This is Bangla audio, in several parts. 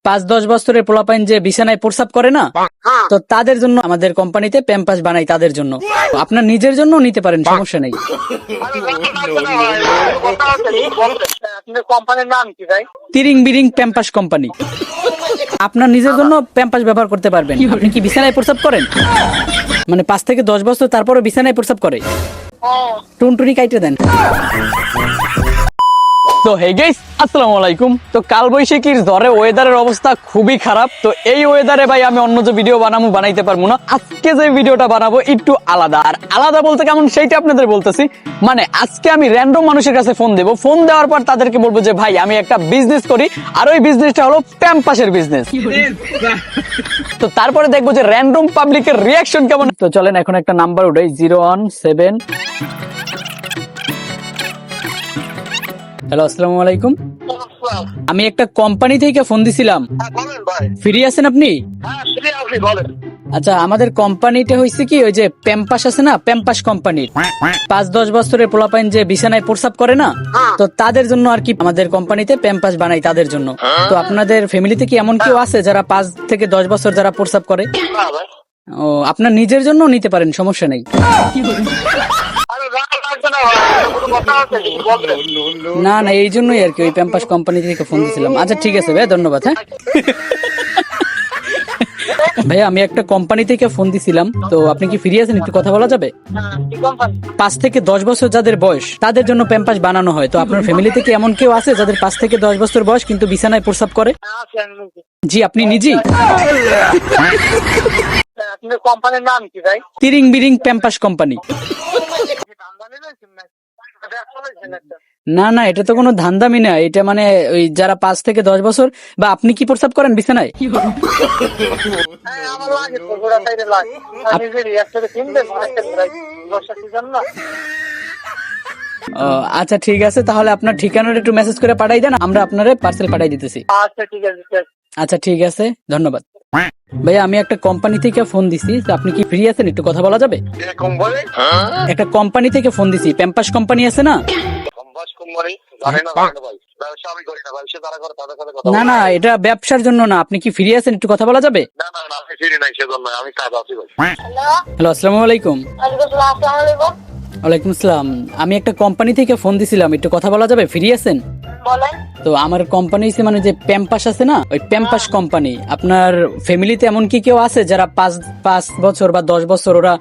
5-10 বছরের পোলাপাইন যে বিছানায় প্রস্রাব করে না, তো তাদের জন্য আমাদের কোম্পানিতে প্যাম্পাস বানাই তাদের জন্য। আপনার নিজের জন্য নিতে পারেন, সমস্যা নেই। কোম্পানির নাম কি ভাই? তিরিং বিরিং প্যাম্পাস কোম্পানি। আপনার নিজের জন্য প্যাম্পাস ব্যবহার করতে পারবেন। আপনি কি বিছানায় প্রস্রাব করেন? মানে 5 থেকে 10 বছর তারপরে বিছানায় প্রস্রাব করে? টুনটুনি কাইটে দেন। তো হে গাইস, আসসালামু আলাইকুম। তো কালবৈশাখীর ঝড়ে ওয়েদারের অবস্থা খুবই খারাপ। তো এই ওয়েদারে ভাই আমি অন্য যে ভিডিও বানাইতে পারবো না। আজকে যে ভিডিওটা বানাবো একটু আলাদা। আর আলাদা বলতে কেমন সেইটা আপনাদের বলতেছি। মানে আজকে আমি র্যান্ডম মানুষের কাছে ফোন দেবো। ফোন দেওয়ার পর তাদেরকে বলবো যে ভাই আমি একটা বিজনেস করি, আর ওই বিজনেসটা হলো প্যাম্পাসের বিজনেস। তো তারপরে দেখবো যে র্যান্ডম পাবলিকের রিয়াকশন কেমন। তো চলেন এখন একটা নাম্বার উঠাই, 017। হ্যালো, আসসালামু আলাইকুম। আমি একটা কোম্পানি থেকে ফোন দিছিলাম। বলেন ভাই। ফ্রি আছেন আপনি? হ্যাঁ, ফ্রি আপনি বলেন। আচ্ছা, আমাদের কোম্পানিটা হয়েছে কি, ওই যে প্যাম্পাস আছে না, প্যাম্পাস কোম্পানির 5-10 বছরের পোলাপাইন যে বিছানায় প্রস্রাব করে না, তো তাদের জন্য আর কি আমাদের কোম্পানিতে প্যাম্পাস বানাই তাদের জন্য। তো আপনাদের ফ্যামিলিতে কি এমন কেউ আছে যারা 5 থেকে 10 বছর যারা প্রস্রাব করে? না ভাই। ও, আপনার নিজের জন্য নিতে পারেন, সমস্যা নেই। আরে রাগ লাগছে না ভাই, কোনো কথা আছে কি? বলেন। না না, এই জন্যই আর কি ওই প্যাম্পাস কোম্পানি থেকে ফোন দিয়েছিলাম। আচ্ছা ঠিক আছে ভাই, ধন্যবাদ। হ্যাঁ ভাইয়া, আমি একটা কোম্পানি থেকে ফোন দিছিলাম। তো আপনি কি ফ্রি আছেন? একটু কথা বলা যাবে? হ্যাঁ, কি কোম্পানি? 5 থেকে 10 বছর যাদের বয়স তাদের জন্য প্যাম্পাস বানানো হয়। তো আপনার ফ্যামিলি থেকে এমন কেউ আছে যাদের 5 থেকে 10 বছর বয়স কিন্তু বিছানায় প্রস্রাব করে? হ্যাঁ, আছে, আমি বলছি। জি, আপনি নিজেই? আপনার কোম্পানির নাম কি ভাই? তিরিং বিরিং প্যাম্পাস কোম্পানি। না না, এটা তো কোনো ধান্দামি না। এটা মানে ওই যারা 5 থেকে 10 বছর, বা আপনি কি প্রস্রাব করেন বিছানায়? হ্যাঁ, আমার লাগে তো, গোড়া সাইডে লাগে। আমি নিজেরই একসাথে কিনবে, বর্ষা সিজন না। ও, আচ্ছা ঠিক আছে, তাহলে আপনার ঠিকানাটা একটু মেসেজ করে পাঠাই দেন, আমরা আপনারে পার্সেল পাঠাই দিতেছি। আচ্ছা ঠিক আছে, ঠিক আছে। আচ্ছা ঠিক আছে, ধন্যবাদ। ভাইয়া, আমি একটা কোম্পানি থেকে ফোন দিছি। তো আপনি কি ফ্রি আছেন? একটু কথা বলা যাবে? এই কোম্পানি? একটা কোম্পানি থেকে ফোন দিছি, প্যাম্পাস কোম্পানি আছে না? Compass company? জানি না জানি না ভাই। ব্যবসা আমি করি না, ব্যবসা যারা করে তাদের সাথে কথা না বলি। না, এটা ব্যবসার জন্য না। আপনি কি ফ্রি আছেন? একটু কথা বলা যাবে? না না না, আমি ফিরি নাই, সেজন্য আমি কাজ আছি ভাই। হ্যালো, হ্যালো, আসসালামু আলাইকুম। আসসালামু আলাইকুম। ওয়ালাইকুম আসসালাম। আমি একটা কোম্পানি থেকে ফোন দিছিলাম, একটু কথা বলা যাবে? ফ্রি আছেন? বলেন। তো আমার কোম্পানি মানে যে প্যাম্পাস আছে না, ওই প্যাম্পাস কোম্পানি। আপনার ফ্যামিলিতে এমন কি কেউ আছে যারা 5 বছর বা 10 বছর ওরা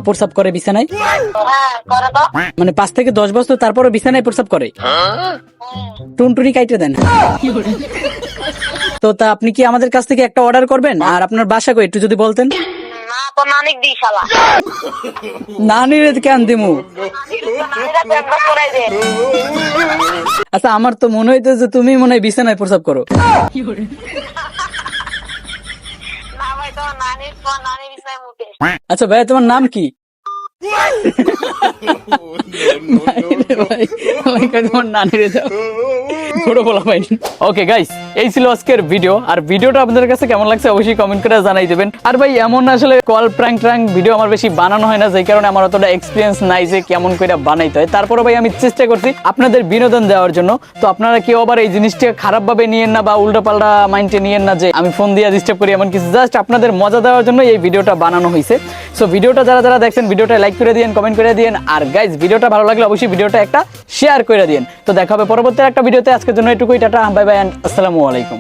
প্রস্রাব করে বিছানায়? হ্যাঁ, করে তো। মানে 5 থেকে 10 বছর তারপরে বিছানায় প্রস্রাব করে? টুনটুনি কাইটে দেন। তো তা আপনি কি আমাদের কাছ থেকে একটা অর্ডার করবেন? আর আপনার বাসা কই একটু যদি বলতেন। না তো, নানিক দি শালা। নানিরে কেন দিমু? নানিরা ব্যবসা করাই দে। আচ্ছা, আমার তো মনে হইতো যে তুমি মনে হয় বিছানায় প্রস্রাব করো। না ভাই, তোমার নানি বিষয় মুখে। আচ্ছা ভাইয়া, তোমার নাম কি? তোমার নানিরে দাও, ছোট বলা পাই। ওকে গাইস, এই ছিল আজকের ভিডিও। আর ভিডিওটা আপনাদের কাছে কেমন লাগছে অবশ্যই কমেন্ট করে জানাই দেবেন। আর ভাই, এমন আসলে কল প্র্যাঙ্ক ভিডিও আমার বেশি বানানো হয় না, যেই কারণে আমার অতটা এক্সপিরিয়েন্স নাই যে কেমন করে বানাইতে হয়। তারপরে ভাই আমি চেষ্টা করছি আপনাদের বিনোদন দেওয়ার জন্য। তো আপনারা কেউ আবার এই জিনিসটা খারাপ ভাবে নিয়েন না, বা উল্টো পাল্টা মাইন্ডে নিয়েন না যে আমি ফোন দিয়ে ডিস্টার্ব করি, এমন কিছু। জাস্ট আপনাদের মজা দেওয়ার জন্য এই ভিডিওটা বানানো হয়েছে। সো ভিডিওটা যারা যারা দেখছেন, ভিডিওটা লাইক করে দিন, কমেন্ট করে দিন। আর গাইজ, ভিডিওটা ভালো লাগলে অবশ্যই ভিডিওটা একটা শেয়ার করে দিন। তো দেখা হবে পরবর্তী একটা ভিডিওতে। আজকের জন্য এটুকুই, টাটা, বাই বাই, এন্ড আসসালামু আলাইকুম।